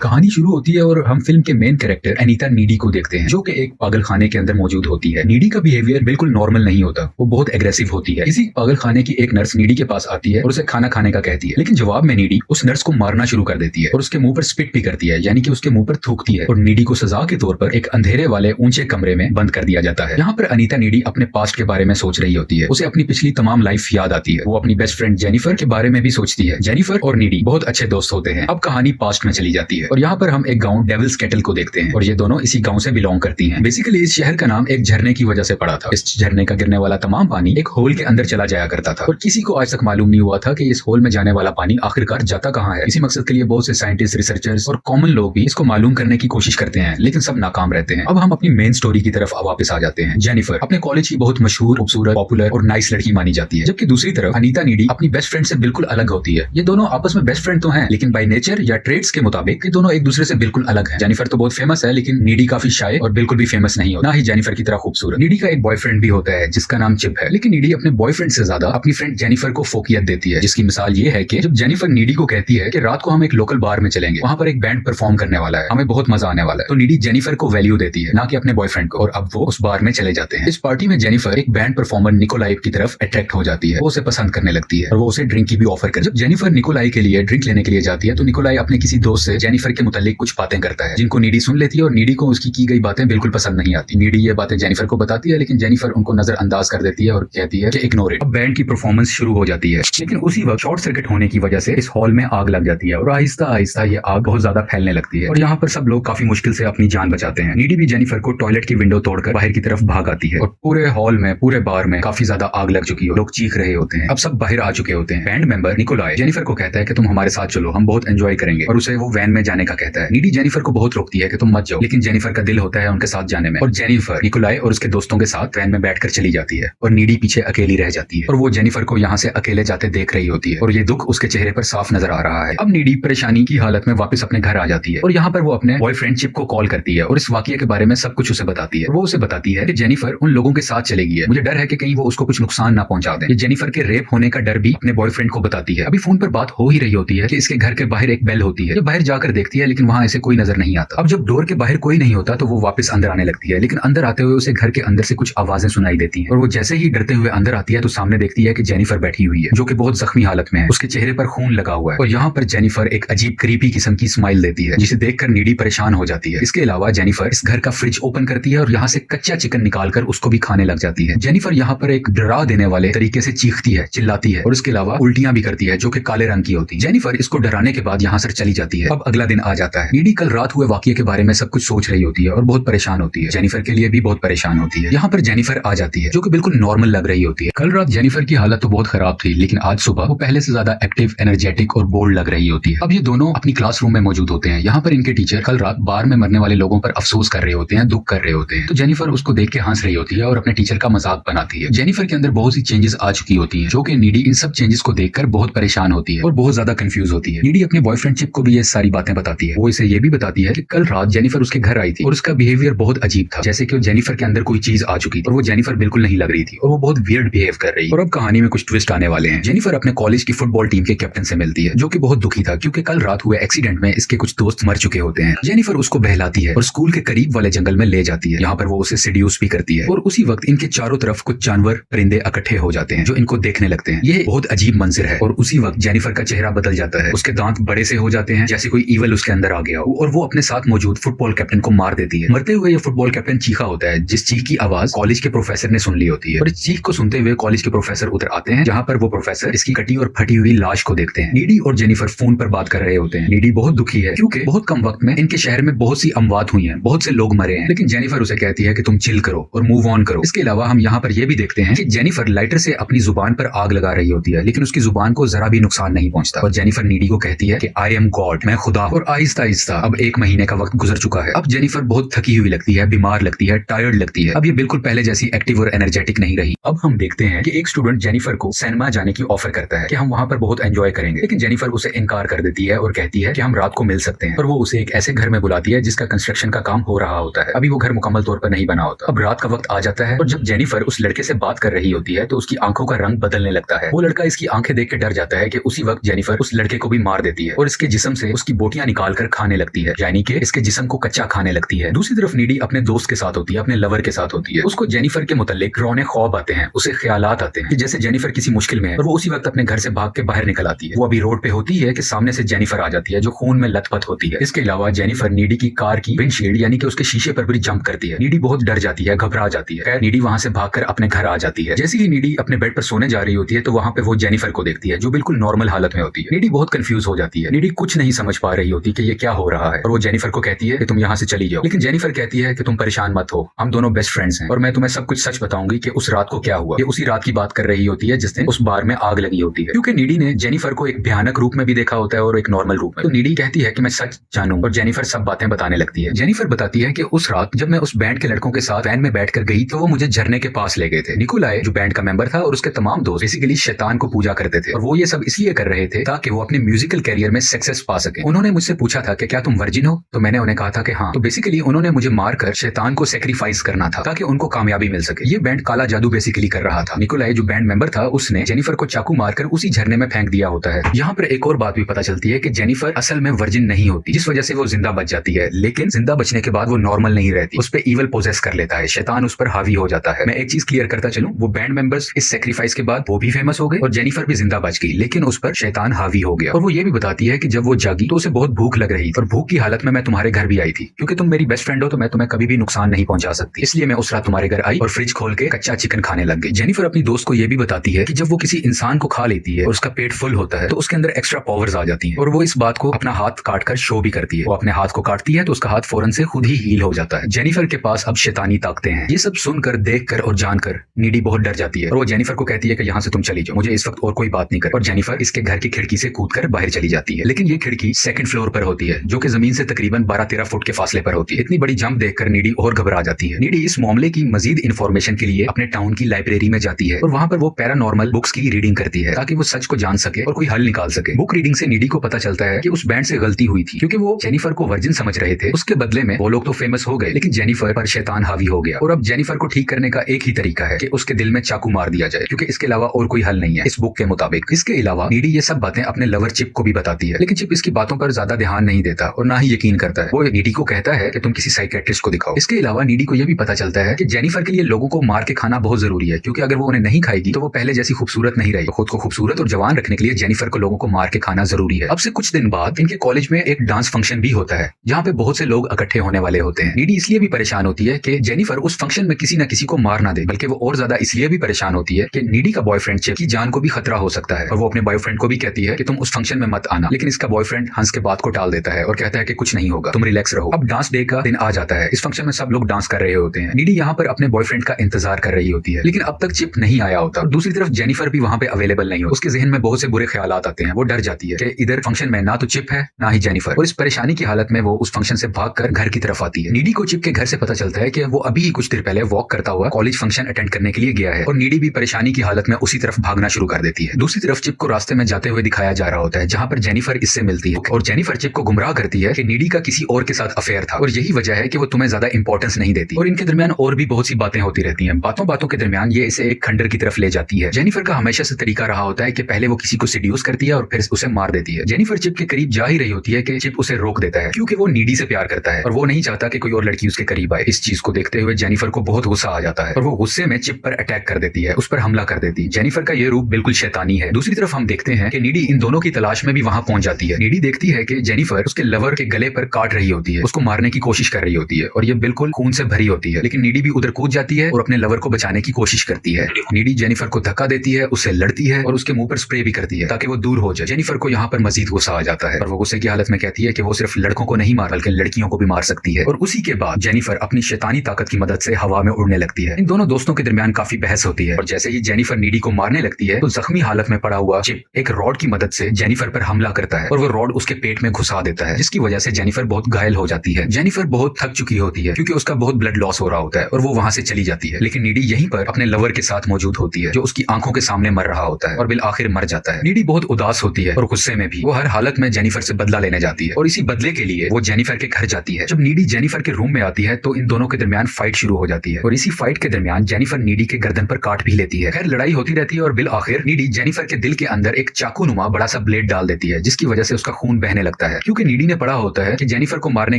कहानी शुरू होती है और हम फिल्म के मेन कैरेक्टर अनीता नीडी को देखते हैं, जो कि एक पागल खाने के अंदर मौजूद होती है। नीडी का बिहेवियर बिल्कुल नॉर्मल नहीं होता, वो बहुत एग्रेसिव होती है। इसी पागल खाने की एक नर्स नीडी के पास आती है और उसे खाना खाने का कहती है, लेकिन जवाब में नीडी उस नर्स को मारना शुरू कर देती है और उसके मुंह पर स्पिट भी करती है, यानी कि उसके मुंह पर थूकती है। और नीडी को सजा के तौर पर एक अंधेरे वाले ऊंचे कमरे में बंद कर दिया जाता है। यहाँ पर अनीता नीडी अपने पास्ट के बारे में सोच रही होती है, उसे अपनी पिछली तमाम लाइफ याद आती है। वो अपनी बेस्ट फ्रेंड जेनिफर के बारे में भी सोचती है। जेनिफर और नीडी बहुत अच्छे दोस्त होते हैं। अब कहानी पास्ट में चली जाती है और यहाँ पर हम एक गांव डेविल्स कैटल को देखते हैं और ये दोनों इसी गांव से बिलोंग करती हैं। बेसिकली इस शहर का नाम एक झरने की वजह से पड़ा था। इस झरने का गिरने वाला तमाम पानी एक होल के अंदर चला जाया करता था और किसी को आज तक मालूम नहीं हुआ था कि इस होल में जाने वाला पानी आखिरकार जाता कहाँ है। इसी मकसद के लिए बहुत से साइंटिस्ट, रिसर्चर्स और कॉमन लोग भी इसको मालूम करने की कोशिश करते हैं, लेकिन सब नाकाम रहते हैं। अब हम अपनी मेन स्टोरी की तरफ वापस आ जाते हैं। जेनिफर अपने कॉलेज की बहुत मशहूर, खूबसूरत, पॉपुलर और नाइस लड़की मानी जाती है, जबकि दूसरी तरफ अनीता नीडी अपनी बेस्ट फ्रेंड से बिल्कुल अलग होती है। ये दोनों आपस में बेस्ट फ्रेंड तो हैं, लेकिन बाय नेचर या ट्रेड्स के मुताबिक ये दोनों एक दूसरे से बिल्कुल अलग हैं। जेनिफर तो बहुत फेमस है, लेकिन नीडी काफी शाय और बिल्कुल भी फेमस नहीं होता, ना ही जेनिफर की तरह खूबसूरत। नीडी का एक बॉयफ्रेंड भी होता है जिसका नाम चिप है, लेकिन नीडी अपने बॉयफ्रेंड से ज्यादा अपनी फ्रेंड जेनिफर को फोकियत देती है, जिसकी मिसाल ये है कि जब जेनिफर नीडी को कहती है कि रात को हम एक लोकल बार में चलेंगे, वहां पर एक बैंड परफॉर्म करने वाला है, हमें बहुत मजा आने वाला है, तो नीडी जेनिफर को वैल्यू देती है, ना कि अपने बॉयफ्रेंड को, और अब वो उस बार में चले जाते हैं। इस पार्टी में जेनिफर एक बैंड परफॉर्मर निकोलाई की तरफ अट्रैक्ट हो जाती है, वो उसे पसंद करने लगती है और वो उसे ड्रिंक की भी ऑफर कर। जब जेनिफर निकोलाई के लिए ड्रिंक लेने के लिए जाती है तो निकोलाई अपने किसी दोस्त से जेनिफर के मुतालिक कुछ बातें करता है, जिनको नीडी सुन लेती है और नीडी को उसकी की गई बातें बिल्कुल पसंद नहीं आती। नीडी ये बातें जेनिफर को बताती है, लेकिन जेनिफर उनको नजरअंदाज कर देती है और कहती है कि इग्नोर इट। अब बैंड की परफॉर्मेंस शुरू हो जाती है, लेकिन उसी वक्त शॉर्ट सर्किट होने की वजह से इस हॉल में आग लग जाती है और आहिस्ता आहिस्ता ये आग बहुत ज्यादा फैलने लगती है और यहाँ पर सब लोग काफी मुश्किल से अपनी जान बचाते हैं। नीडी भी जेनिफर को टॉयलेट की विंडो तोड़कर बाहर की तरफ भाग आती है और पूरे हॉल में, पूरे बार में काफी ज्यादा आग लग चुकी है, लोग चीख रहे होते हैं। अब सब बाहर आ चुके होते हैं। बैंड मेंबर निकोलाई जेनिफर को कहता है कि तुम हमारे साथ चलो, हम बहुत एंजॉय करेंगे, और उसे वो वैन में जाने का कहता है। नीडी जेनिफर को बहुत रोकती है कि तुम मत जाओ, लेकिन जेनिफर का दिल होता है उनके साथ जाने में और जेनिफर निकोलाई और उसके दोस्तों के साथ वैन में बैठकर चली जाती है और नीडी पीछे अकेली रह जाती है और वो जेनिफर को यहाँ से अकेले जाते देख रही होती है और ये दुख उसके चेहरे पर साफ नजर आ रहा है। अब नीडी परेशानी की हालत में वापस अपने घर आ जाती है और यहाँ पर वो अपने बॉयफ्रेंड चिप को कॉल करती है और इस वाकये के बारे में सब कुछ उसे बताती है। वो उसे बताती है कि जेनिफर उन लोगों के साथ चलेगी है, मुझे डर है कि कहीं वो उसको कुछ नुकसान ना पहुंचा दे। ये जेनिफर के रेप होने का डर भी अपने बॉयफ्रेंड को बताती है। अभी फोन पर बात हो ही रही होती है कि इसके घर के बाहर एक बेल होती है। जो बाहर जाकर देखती है, लेकिन वहां ऐसे कोई नजर नहीं आता। अब जब डोर के बाहर कोई नहीं होता तो वो वापस अंदर आने लगती है, लेकिन अंदर आते हुए उसे घर के अंदर से कुछ आवाजें सुनाई देती हैं और वो जैसे ही डरते हुए अंदर आती है तो सामने देखती है कि जेनिफर बैठी हुई है, जो कि बहुत जख्मी हालत में है। उसके चेहरे पर खून लगा हुआ है और यहाँ पर जेनिफर एक अजीब क्रीपी किस्म की स्माइल देती है, जिसे देखकर नीडी परेशान हो जाती है। इसके अलावा जेनिफर इस घर का फ्रिज ओपन करती है और यहाँ से कच्चा चिकन निकालकर उसको भी खाने लग जाती है। जेनिफर यहाँ पर एक डरा देने वाले तरीके से चीखती है, चिल्लाती है और इसके अलावा उल्टियां भी करती है, जो कि काले रंग की होती है। जेनिफर इसको डराने के बाद यहाँ से चली जाती है। अब अगला दिन आ जाता है। नीडी कल रात हुए वाकये के बारे में सब कुछ सोच रही होती है और बहुत परेशान होती है। जेनिफर के लिए भी बहुत परेशान होती है। यहाँ पर जेनिफर आ जाती है, जो कि बिल्कुल नॉर्मल लग रही होती है। कल रात जेनिफर की हालत तो बहुत खराब थी, लेकिन आज सुबह वो पहले से ज्यादा एक्टिव, एनर्जेटिक और बोल्ड लग रही होती है। अब ये दोनों अपनी क्लासरूम में मौजूद होते हैं। यहाँ पर इनके टीचर कल रात बार में मरने वाले लोगों पर अफसोस कर रहे होते हैं, दुख कर रहे होते हैं। तो जेनिफर उसको देख के हंस रही होती है और अपने टीचर का मजाक बनाती है। जेनिफर के अंदर बहुत सी चेंजेस आ चुकी होती हैं, जो कि नीडी इन सब चेंजेस को देखकर बहुत परेशान होती है और बहुत ज्यादा कंफ्यूज होती है। नीडी अपने बॉयफ्रेंड चिप को भी ये सारी बातें बताती है। वो इसे ये भी बताती है कि कल रात जेनिफर उसके घर आई थी और उसका बिहेवियर बहुत अजीब था, जैसे कि जेनिफर के अंदर कोई चीज आ चुकी थी और वो जेनिफर बिल्कुल नहीं लग रही थी और वो बहुत वियर्ड बिहेव कर रही है। और अब कहानी में कुछ ट्विस्ट आने वाले हैं। जेनिफर अपने कॉलेज की फुटबॉल टीम के कैप्टन से मिलती है, जो कि बहुत दुखी था क्योंकि कल रात हुए एक्सीडेंट में इसके कुछ दोस्त मर चुके होते हैं। जेनिफर उसको बहलाती है और स्कूल के करीब वाले जंगल में ले जाती है। यहाँ पर वो उसे सेड्यूस भी करती है और उसी वक्त इनके चारों तरफ कुछ जानवर, परिंदे इकट्ठे हो जाते हैं जो इनको देखने लगते हैं। ये बहुत अजीब मंजर है और उसी वक्त जेनिफर का चेहरा बदल जाता है। उसके दांत बड़े से हो जाते हैं, जैसे कोई ईवल उसके अंदर आ गया हो, और वो अपने साथ मौजूद फुटबॉल कैप्टन को मार देती है। मरते हुए ये फुटबॉल कैप्टन चीखा होता है, जिस चीख की आवाज कॉलेज के प्रोफेसर ने सुन ली होती है और इस चीख को सुनते हुए कॉलेज के प्रोफेसर उधर आते हैं, जहाँ पर वो प्रोफेसर इसकी कटी और फटी हुई लाश को देखते हैं। नीडी और जेनिफर फोन पर बात कर रहे होते हैं। नीडी बहुत दुखी है क्योंकि बहुत कम वक्त में इनके शहर में बहुत सी अमवात हुई हैं, बहुत से लोग मरे हैं, लेकिन जेनिफर उसे कहती है कि तुम चिल करो और मूव ऑन करो। इसके अलावा हम यहाँ पर यह भी देखते हैं कि जेनिफर लाइटर से अपनी जुबान पर आग लगा रही होती है, लेकिन उसकी जुबान को जरा भी नुकसान नहीं पहुंचता और जेनिफर नीडी को कहती है कि आई एम गॉड, मैं खुदा। और आहिस्ता आहिस्ता अब 1 महीने का वक्त गुजर चुका है। अब जेनिफर बहुत थकी हुई लगती है, बीमार लगती है, टायर्ड लगती है। अब ये बिल्कुल पहले जैसी एक्टिव और एनर्जेटिक नहीं रही। अब हम देखते हैं कि एक स्टूडेंट जेनिफर को सिनेमा जाने की ऑफर करता है कि हम वहां पर बहुत एंजॉय करेंगे, लेकिन जेनिफर उसे इनकार कर देती है और कहती है कि हम रात को मिल सकते हैं। और वो उसे एक ऐसे घर में बुलाती है जिसका कंस्ट्रक्शन का काम हो रहा होता है। अभी वो घर मुकम्मल तौर पर नहीं बना होता। अब रात का वक्त आ जाता है और जब जेनिफर उस लड़के से बात कर रही होती है तो उसकी आंखों का रंग बदलने लगता है। वो लड़का इसकी आंखें देख के डर जाता है कि उसी वक्त जेनिफर उस लड़के को भी मार देती है और इसके जिस्म से उसकी बोटियां निकाल कर खाने लगती है, यानी कि इसके जिस्म को कच्चा खाने लगती है। दूसरी तरफ नीडी अपने दोस्त के साथ होती है, अपने लवर के साथ होती है। उसको जेनिफर के मुतालिक रोने ख्वाब आते हैं, उसे ख्यालात आते हैं कि जैसे जेनिफर किसी मुश्किल में है और वो उसी वक्त अपने घर से भाग के बाहर निकल आती है। वो अभी रोड पे होती है कि सामने से जेनिफर आ जाती है जो खून में लथपथ होती है। इसके अलावा जेनिफर नीडी की कार की विंडशील्ड यानी कि उसके शीशे पर भी जंप करती है। नीडी बहुत डर जाती है, घबरा जाती है। नीडी वहां से भागकर अपने घर आ जाती है। जैसे ही नीडी अपने बेड पर सोने जा रही होती है तो वहां पे वो जेनिफर को देखती है जो बिल्कुल नॉर्मल हालत में होती है। नीडी बहुत कंफ्यूज हो जाती है। नीडी कुछ नहीं समझ पा रही होती कि ये क्या हो रहा है और वो जेनिफर को कहती है कि तुम यहाँ से चली जाओ। लेकिन जेनिफर कहती है कि तुम परेशान मत हो, हम दोनों बेस्ट फ्रेंड्स हैं और मैं तुम्हें सब कुछ सच बताऊंगी कि उस रात को क्या हुआ। ये उसी रात की बात कर रही होती है जिस दिन उस बार में आग लगी होती है, क्योंकि नीडी ने जेनिफर को एक भयानक रूप में भी देखा होता है और एक नॉर्मल रूप में। तो नीडी कहती है कि मैं सच जानूं और जेनिफर सब बातें बताने लगती है। जेनिफर बताती है कि उस रात जब मैं उस बैंड के लड़कों के साथ वैन में बैठकर गई तो वो मुझे झरने के पास ले गए थे। निकोलाई जो बैंड का मेंबर था और उसके तमाम दोस्त बेसिकली शैतान को पूजा करते थे और वो ये सब इसलिए कर रहे थे ताकि वो अपने म्यूजिकल कैरियर में सक्सेस पा सके। उन्होंने मुझसे पूछा था कि क्या तुम वर्जिन हो, तो मैंने उन्हें कहा था कि हाँ। तो बेसिकली उन्होंने मुझे मारकर शैतान को सेक्रीफाइस करना था ताकि उनको कामयाबी मिल सके। ये बैंड काला जादू बेसिकली कर रहा था। निकोलाई जो बैंड मेंबर था उसने जेनिफर को चाकू मारकर उसी झरने में फेंक दिया होता है। यहाँ पर एक और बात भी पता चलती है कि जेनिफर असल में वर्जिन नहीं होती, जिस वजह से वो जिंदा बच जाती है। लेकिन जिंदा बचने के बाद वो नॉर्मल नहीं रहती, उस पर ईवल पोजेस कर लेता है, शैतान उस पर हावी हो जाता है। मैं एक चीज क्लियर करता चलूं, वो बैंड मेंबर्स इस सेक्रीफाइस के बाद वो भी फेमस हो गए और जेनिफर भी जिंदा बच गई, लेकिन उस पर शैतान हावी हो गया। और वो ये भी बताती है कि जब वो जागी तो उसे बहुत भूख लग रही थी और भूख की हालत में मैं तुम्हारे घर भी आई थी, क्योंकि तुम मेरी बेस्ट फ्रेंड हो तो मैं तुम्हें कभी भी नुकसान नहीं पहुंचा सकती, इसलिए मैं उस रात तुम्हारे घर आई और फ्रिज खोल के कच्चा चिकन खाने लग गई। जेनिफर अपनी दोस्त को यह भी बताती है कि जब वो किसी इंसान को खा लेती है और उसका पेट फुल होता है तो उसके अंदर एक्स्ट्रा पावर्स आ जाती हैं और वो इस बात को अपना हाथ काटकर शो भी करती है। वो अपने हाथ को काटती है तो उसका हाथ फौरन से खुद ही हील हो जाता है। जेनिफर के पास अब शैतानी ताकतें हैं। ये सब सुनकर, देखकर और जानकर नीडी बहुत डर जाती है और वो जेनिफर को कहती है कि यहाँ से तुम चली जाओ, मुझे इस वक्त और कोई बात नहीं कर। और जेनिफर इसके घर की खिड़की से कूदकर बाहर चली जाती है, लेकिन ये खिड़की सेकंड फ्लोर पर होती है जो कि जमीन से तकरीबन 12-13 फुट के फासले पर होती है। इतनी बड़ी जंप देखकर नीडी और घबरा जाती है। नीडी इस मामले की मजीद इन्फॉर्मेशन के लिए अपने टाउन की लाइब्रेरी में जाती है और वहां पर वो पैरानॉर्मल बुक्स की रीडिंग करती है ताकि वो सच को जान सके और कोई हल निकाल सके। बुक रीडिंग से नीडी को पता चलता है कि उस बैंड से गलती हुई थी, क्योंकि वो जेनिफर को वर्जिन समझ रहे थे। उसके बदले में वो लोग तो फेमस हो गए, लेकिन जेनिफर पर शैतान हावी हो गया और अब जेनिफर को ठीक करने का एक ही तरीका है कि उसके दिल में चाकू मार दिया जाए, क्योंकि इसके अलावा और कोई हल नहीं है इस बुक के मुताबिक। इसके अलावा नीडी ये सब बातें अपने लवर चिप को भी बताती है, लेकिन चिप इसकी बातों पर ज्यादा ध्यान नहीं देता और ना ही यकीन करता है। वो नीडी को कहता है कि तुम किसी साइकियाट्रिस्ट को दिखाओ। इसके अलावा नीडी को यह भी पता चलता है कि जेनिफर के लिए लोगों को मार के खाना बहुत जरूरी है, क्योंकि अगर वो उन्हें नहीं खाएगी तो वो पहले जैसी खूबसूरत नहीं रहेगी। खुद को खूबसूरत और जवान रखने के लिए जेनिफर को लोगों को मार के खाना जरूरी है। अब से कुछ दिन बाद इनके कॉलेज में एक डांस फंक्शन भी होता है जहाँ पे बहुत से लोग इकट्ठे होने वाले होते हैं। नीडी इसलिए भी परेशान होती है कि जेनिफर उस फंक्शन में किसी न किसी को मार ना दे, बल्कि वो और ज्यादा इसलिए भी परेशान होती है कि नीडी का बॉयफ्रेंड चिप की जान को भी खतरा हो सकता है और वो अपने बॉयफ्रेंड को भी कहती है कि तुम उस फंक्शन में मत आना, लेकिन इसका बॉयफ्रेंड हंस के बात को टाल देता है और कहता है कि कुछ नहीं होगा, तुम रिलैक्स रहो। अब डांस डे का दिन आ जाता है। इस फंक्शन में सब लोग डांस कर रहे होते हैं। नीडी यहाँ पर अपने बॉयफ्रेंड का इंतजार कर रही होती है, लेकिन अब तक चिप नहीं आया होता और दूसरी तरफ जेनिफर भी वहाँ पे अवेलेबल नहीं होती। उसके जहन में बहुत से बुरे ख्यालात आते हैं। वो डर जाती है कि इधर फंक्शन में ना तो चिप है ना ही जेनिफर, और इस परेशानी की हालत में वो उस फंक्शन से भागकर घर की तरफ आती है। नीडी को चिप के घर से पता चलता है कि वो अभी ही कुछ देर पहले वॉक करता हुआ कॉलेज फंक्शन अटेंड करने के लिए गया है और नीडी भी परेशानी की हालत में उसी तरफ भागना शुरू कर देती है। दूसरी तरफ चिप को रास्ते में जाते हुए दिखाया जा रहा होता है जहाँ पर जेनिफर इससे मिलती है और जेनिफर चिप को गुमराह करती है कि नीडी का किसी और के साथ अफेयर था और यही वजह है कि वो तुम्हें ज्यादा इंपॉर्टेंस नहीं देती। और इनके दरमियान और भी बहुत सी बातें होती रहती हैं। बातों बातों के दरमियान ये इसे एक खंडर की तरफ ले जाती है। जेनिफर का हमेशा से तरीका रहा होता है कि पहले वो किसी को सीड्यूस करती है और फिर उसे मार देती है। जेनिफर चिप के करीब जा ही रही होती है कि चिप उसे रोक देता है, क्योंकि वो नीडी से प्यार करता है और वो नहीं चाहता कि कोई और लड़की उसके करीब आए। इस चीज को देखते हुए जेनिफर को बहुत गुस्सा आ जाता है और वो गुस्से में चिप पर अटैक कर देती है, उस पर हमला कर देती है। जेनिफर का ये रूप बिल्कुल शैतानी है। दूसरी तरफ हम देखते हैं कि नीडी इन दोनों की तलाश में भी वहां पहुंच जाती है। नीडी देखती है कि जेनिफर उसके लवर के गले पर काट रही होती है, उसको मारने की कोशिश कर रही होती है और ये बिल्कुल खून से भरी होती है, लेकिन नीडी भी उधर कूद जाती है और अपने लवर को बचाने की कोशिश करती है। नीडी जेनिफर को धक्का देती है, उससे लड़ती है और उसके मुंह पर स्प्रे भी करती है ताकि वो दूर हो जाए। जेनिफर को यहाँ पर मजीद गुस्सा आ जाता है और वो गुस्से की हालत में कहती है कि वो सिर्फ लड़कों को नहीं मार बल्कि लड़कियों को भी मार सकती है। और उसी के बाद जेनिफर अपनी शैतानी ताकत की मदद से हवा में उड़ने लगती है। इन दोनों दोस्तों के दरमियान काफी बहस होती है और जैसे ही जेनिफर नीडी को मारने लगती है तो जख्मी हालत में पड़ा हुआ चिप एक रॉड की मदद से जेनिफर पर हमला करता है और वो रॉड उसके पेट में घुसा देता है, जिसकी वजह से जेनिफर बहुत घायल हो जाती है। जेनिफर बहुत थक चुकी होती है क्योंकि उसका बहुत ब्लड लॉस हो रहा होता है और वो वहां से चली जाती है, लेकिन नीडी यहीं पर अपने लवर के साथ मौजूद होती है जो उसकी आंखों के सामने मर रहा होता है और बिल आखिर मर जाता है। नीडी बहुत उदास होती है और गुस्से में भी। वो हर हालत में जेनिफर से बदला लेने जाती है और इसी बदले के लिए वो जेनिफर के घर जाती है। जब नीडी जेनिफर के रूम में आती है तो इन दोनों के दरमियान फाइट शुरू हो जाती है और इसी फाइट के दरमियान जेनिफर नीडी के गर्दन पर काट भी लेती है। खैर लड़ाई होती रहती है और बिल आखिर नीडी जेनिफर के दिल के अंदर एक चाकू नुमा बड़ा सा ब्लेड डाल देती है, जिसकी वजह से उसका खून बहने लगता है। भागता है, क्योंकि नीडी ने पढ़ा होता है कि जेनिफर को मारने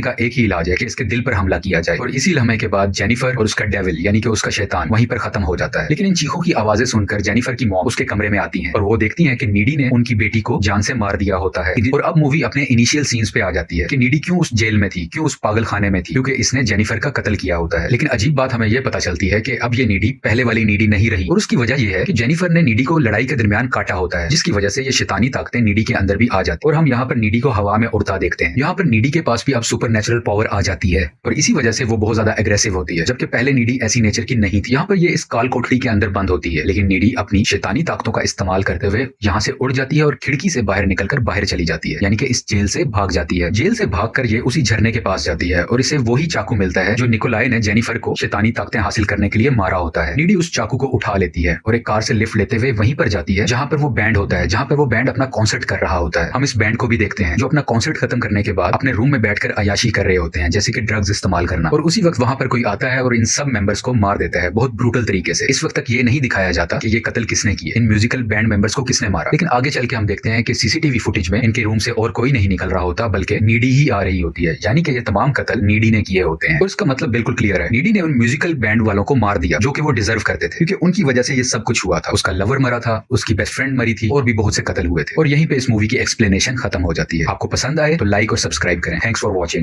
का एक ही इलाज है कि इसके दिल पर हमला किया जाए। और इसी लम्हे के बाद जेनिफर और उसका डेविल यानी कि उसका शैतान वहीं पर खत्म हो जाता है। लेकिन इन चीखों की आवाजें सुनकर जेनिफर की मॉम उसके कमरे में आती है और वो देखती है कि नीडी ने उनकी बेटी को जान से मार दिया होता है। और अब मूवी अपने इनिशियल सीन्स पे आ जाती है कि नीडी क्यों उस जेल में थी, क्यों उस पागल खाने में थी, क्योंकि इसने जेनिफर का कत्ल किया होता है। लेकिन अजीब बात हमें यह पता चलती है कि अब ये नीडी पहले वाली नीडी नहीं रही, और उसकी वजह यह है कि जेनिफर ने नीडी को लड़ाई के दरमियान काटा होता है, जिसकी वजह से ये शैतानी ताकतें नीडी के अंदर भी आ जाती है। और हम यहाँ पर नीडी को हवा में उड़ता देखते हैं। यहाँ पर नीडी के पास भी अब सुपर नेचुरल पावर आ जाती है और इसी वजह से वो बहुत ज्यादा एग्रेसिव होती है, जबकि पहले नीडी ऐसी नेचर की नहीं थी। यहाँ पर ये इस काल कोठरी के अंदर बंद होती है, लेकिन नीडी अपनी शैतानी ताकतों का इस्तेमाल करते हुए यहाँ से उड़ जाती है और खिड़की से बाहर निकलकर बाहर चली जाती है, यानी कि इस जेल से भाग जाती है। जेल से भागकर ये उसी झरने के पास जाती है और इसे वही चाकू मिलता है जो निकोलाई ने जेनिफर को शैतानी ताकतें हासिल करने के लिए मारा होता है। नीडी उस चाकू को उठा लेती है और एक कार से लिफ्ट लेते हुए वहीं पर जाती है जहां पर वो बैंड होता है, जहां पर वो बैंड अपना कॉन्सर्ट कर रहा होता है। हम इस बैंड को भी देखते हैं जो अपना कॉन्सर्ट खत्म करने के बाद अपने रूम में बैठकर अयाशी कर रहे होते हैं, जैसे कि ड्रग्स इस्तेमाल करना। और उसी वक्त वहां पर कोई आता है और इन सब मेंबर्स को मार देता है बहुत ब्रूटल तरीके से। इस वक्त तक ये नहीं दिखाया जाता कि ये कत्ल किसने किया, इन म्यूजिकल बैंड मेंबर्स को किसने मारा। लेकिन आगे चल के हम देखते हैं कि सीसीटीवी फुटेज में इनके रूम से और कोई नहीं निकल रहा होता, बल्कि नीडी ही आ रही होती है, यानी कि ये तमाम कत्ल नीडी ने किए होते हैं। और इसका मतलब बिल्कुल क्लियर है, नीडी ने उन म्यूजिकल बैंड वालों को मार दिया जो कि वो डिजर्व करते थे, क्योंकि उनकी वजह से ये सब कुछ हुआ था। उसका लवर मरा था, उसकी बेस्ट फ्रेंड मरी थी और भी बहुत से कत्ल हुए थे। और यहीं पे इस मूवी की एक्सप्लेनेशन खत्म हो जाती है। आपको पसंद आए तो लाइक और सब्सक्राइब करें। Thanks for watching.